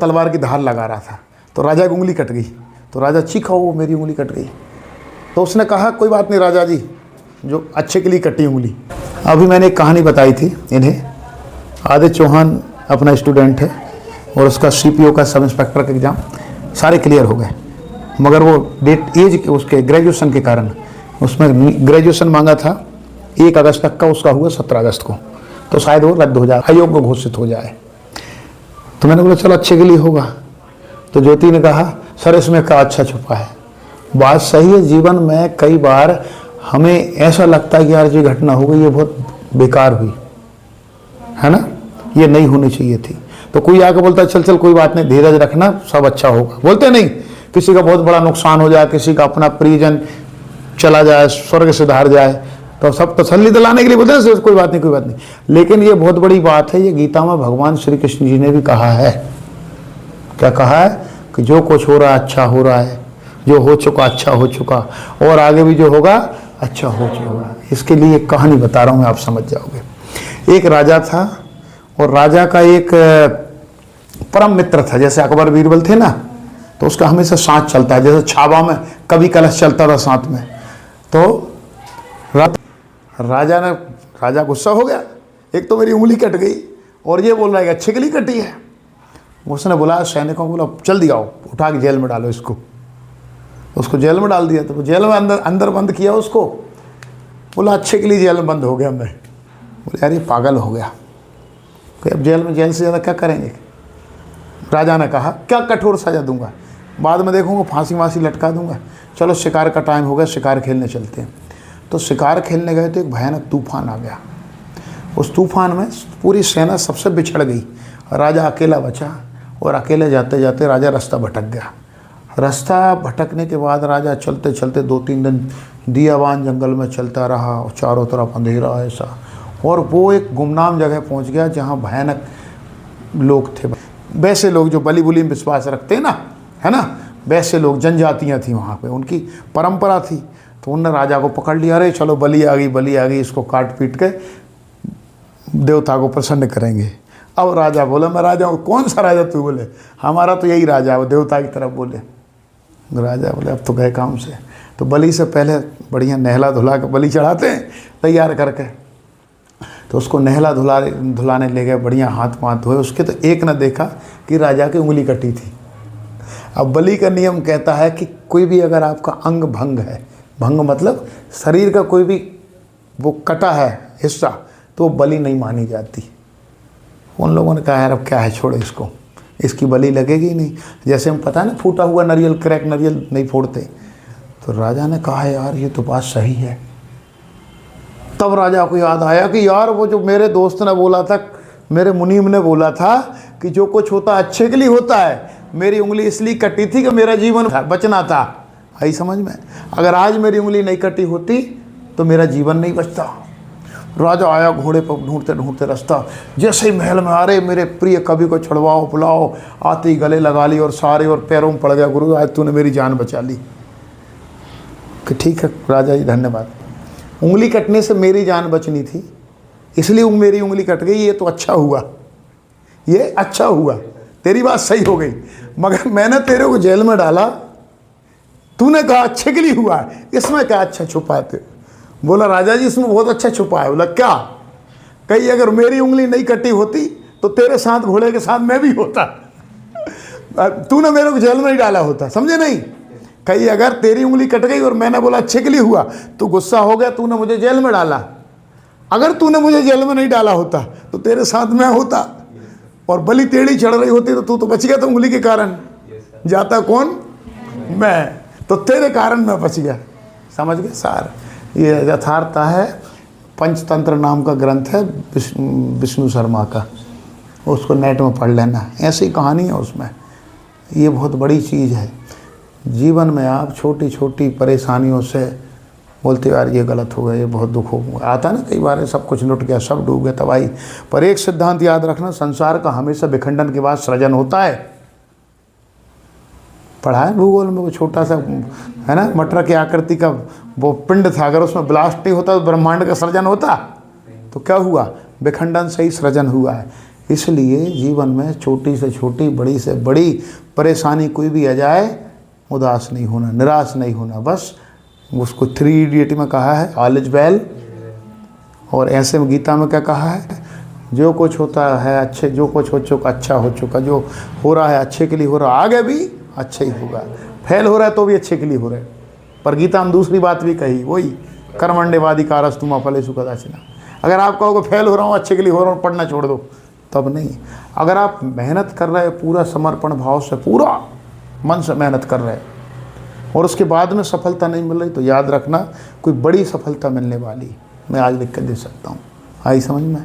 तलवार की धार लगा रहा था, तो राजा की उंगली कट गई। तो राजा चीखा, वो मेरी उंगली कट गई। तो उसने कहा कोई बात नहीं राजा जी, जो अच्छे के लिए कटी उंगली। अभी मैंने एक कहानी बताई थी इन्हें, आदित्य चौहान अपना स्टूडेंट है और उसका CPO का सब इंस्पेक्टर का एग्ज़ाम सारे क्लियर हो गए, मगर वो डेट एज उसके ग्रेजुएशन के कारण, उसमें ग्रेजुएशन मांगा था 1 अगस्त तक का, उसका हुआ 17 अगस्त को, तो शायद वो रद्द हो जाए, अयोग्य घोषित हो जाए। तो मैंने बोला चलो अच्छे के लिए होगा। तो ज्योति ने कहा सर इसमें क्या अच्छा छुपा है। बात सही है, जीवन में कई बार हमें ऐसा लगता है कि यार जो घटना हो गई ये बहुत बेकार हुई है ना, ये नहीं होनी चाहिए थी। तो कोई आके बोलता है चल चल कोई बात नहीं, धीरज रखना, सब अच्छा होगा, बोलते नहीं। किसी का बहुत बड़ा नुकसान हो जाए, किसी का अपना परिजन चला जाए, स्वर्ग से धार जाए, तो सब तसल्ली दिलाने के लिए बोलते हैं कोई बात नहीं कोई बात नहीं। लेकिन ये बहुत बड़ी बात है, ये गीता में भगवान श्री कृष्ण जी ने भी कहा है। क्या कहा है कि जो कुछ हो रहा है अच्छा हो रहा है, जो हो चुका अच्छा हो चुका, और आगे भी जो होगा अच्छा हो चुका। इसके लिए एक कहानी बता रहा हूँ मैं, आप समझ जाओगे। एक राजा था और राजा का एक परम मित्र था, जैसे अकबर बीरबल थे ना, तो उसका हमेशा साथ चलता है, जैसे छावा में कभी कलश चलता था साथ में। तो राजा गुस्सा हो गया, एक तो मेरी उंगली कट गई और ये बोल रहा है कि अच्छे के लिए कटी है। उसने बुलाया सैनिकों को, बोला जल्दी आओ, उठा के जेल में डालो इसको। उसको जेल में डाल दिया। तो जेल में अंदर बंद किया उसको, बोला अच्छे के लिए जेल में बंद हो गया मैं। बोले यार ये पागल हो गया, अब जेल से ज़्यादा क्या करेंगे। राजा ने कहा क्या कठोर सजा दूंगा, बाद में देखूंगा, फांसी वांसी लटका दूंगा, चलो शिकार का टाइम हो गया, शिकार खेलने चलते हैं। तो शिकार खेलने गए तो एक भयानक तूफान आ गया। उस तूफान में पूरी सेना सबसे बिछड़ गई, राजा अकेला बचा, और अकेले जाते जाते राजा रास्ता भटक गया। रास्ता भटकने के बाद राजा चलते चलते 2-3 दिन दियावान जंगल में चलता रहा, और चारों तरफ अंधेरा ऐसा, और वो एक गुमनाम जगह पहुंच गया जहां भयानक लोग थे, वैसे लोग जो बलि बुली में विश्वास रखते हैं ना, है ना, वैसे लोग, जनजातियां थी वहाँ पे, उनकी परंपरा थी। तो उन्होंने राजा को पकड़ लिया, अरे चलो बलि आ गई, इसको काट पीट के देवता को प्रसन्न करेंगे। अब राजा बोला मैं राजा हूँ। कौन सा राजा तू? बोले हमारा तो यही राजा है, देवता की तरफ बोले। राजा बोले अब तो गए काम से। तो बलि से पहले बढ़िया नहला धुला के बलि चढ़ाते हैं तैयार करके, तो उसको नहला धुलाने ले गए, बढ़िया हाथ पाँव धोए उसके। तो एक ने देखा कि राजा की उंगली कटी थी। अब बलि का नियम कहता है कि कोई भी अगर आपका अंग भंग है, भंग मतलब शरीर का कोई भी वो कटा है हिस्सा, तो बलि नहीं मानी जाती। उन लोगों ने कहा यार अब क्या है, छोड़ो इसको, इसकी बलि लगेगी ही नहीं। जैसे हम पता है ना फूटा हुआ नारियल, क्रैक नारियल नहीं फोड़ते। तो राजा ने कहा यार ये तो बात सही है। तब राजा को याद आया कि यार वो जो मेरे दोस्त ने बोला था, मेरे मुनीम ने बोला था कि जो कुछ होता अच्छे के लिए होता है, मेरी उंगली इसलिए कटी थी कि मेरा जीवन बचना था। आई समझ में? अगर आज मेरी उंगली नहीं कटी होती तो मेरा जीवन नहीं बचता। राजा आया घोड़े पर ढूंढते ढूंढते रास्ता, जैसे ही महल में आ रहे मेरे प्रिय कवि को छुड़वाओ बुलाओ, आते ही गले लगा ली और सारे और पैरों में पड़ गया, गुरु आज तूने मेरी जान बचा ली। कि ठीक है राजा जी धन्यवाद, उंगली कटने से मेरी जान बचनी थी इसलिए मेरी उंगली कट गई, ये तो अच्छा हुआ, ये अच्छा हुआ, तेरी बात सही हो गई। मगर मैंने तेरे को जेल में डाला, तूने कहा अच्छे के लिए हुआ है, इसमें क्या अच्छा छुपा है? बोला राजा जी इसमें बहुत अच्छा छुपा है। बोला क्या? कहीं अगर मेरी उंगली नहीं कटी होती तो तेरे साथ घोड़े के साथ मैं भी होता, तूने मेरे को जेल में नहीं डाला होता, समझे नहीं? कहीं अगर तेरी उंगली कट गई और मैंने बोला अच्छे के लिए हुआ, तो गुस्सा हो गया, तूने मुझे जेल में डाला। अगर तूने मुझे जेल में नहीं डाला होता तो तेरे साथ मैं होता, और बलि टेढ़ी चढ़ रही होती तो तू तो बच गया था उंगली के कारण। जाता कौन? मैं, तो तेरे कारण मैं बच गया। समझ गए सार? ये यथार्थता है। पंचतंत्र नाम का ग्रंथ है विष्णु शर्मा का, उसको नेट में पढ़ लेना, ऐसी कहानी है उसमें। ये बहुत बड़ी चीज़ है। जीवन में आप छोटी छोटी परेशानियों से बोलते यार ये गलत हो गया, ये बहुत दुख हो गया, आता ना कई बार सब कुछ लुट गया, सब डूब गया, तबाही। पर एक सिद्धांत याद रखना, संसार का हमेशा विखंडन के बाद सृजन होता है। पढ़ा है भूगोल में, वो छोटा सा है ना मटर की आकृति का वो पिंड था, अगर उसमें ब्लास्ट नहीं होता तो ब्रह्मांड का सृजन होता। तो क्या हुआ? विखंडन से ही सृजन हुआ है। इसलिए जीवन में छोटी से छोटी, बड़ी से बड़ी परेशानी कोई भी आ जाए, उदास नहीं होना, निराश नहीं होना। बस उसको 3 इडियट में कहा है ऑल इज वेल, और ऐसे में गीता में क्या कहा है, जो कुछ होता है अच्छे, जो कुछ हो चुका अच्छा हो चुका, जो हो रहा है अच्छे के लिए हो रहा है, आगे भी अच्छा ही होगा। फेल हो रहा है तो भी अच्छे के लिए हो रहा है। पर गीता में दूसरी बात भी कही, वही कर्मण्येवाधिकारस्तु मा फलेषु कदाचन। अगर आप कहोगे फेल हो रहा हूँ अच्छे के लिए हो रहा हूँ, पढ़ना छोड़ दो, तब नहीं। अगर आप मेहनत कर रहे हैं पूरा समर्पण भाव से, पूरा मन से मेहनत कर रहे हैं, और उसके बाद में सफलता नहीं मिल रही, तो याद रखना कोई बड़ी सफलता मिलने वाली मैं आज लिख कर दे सकता हूँ। आई समझ में?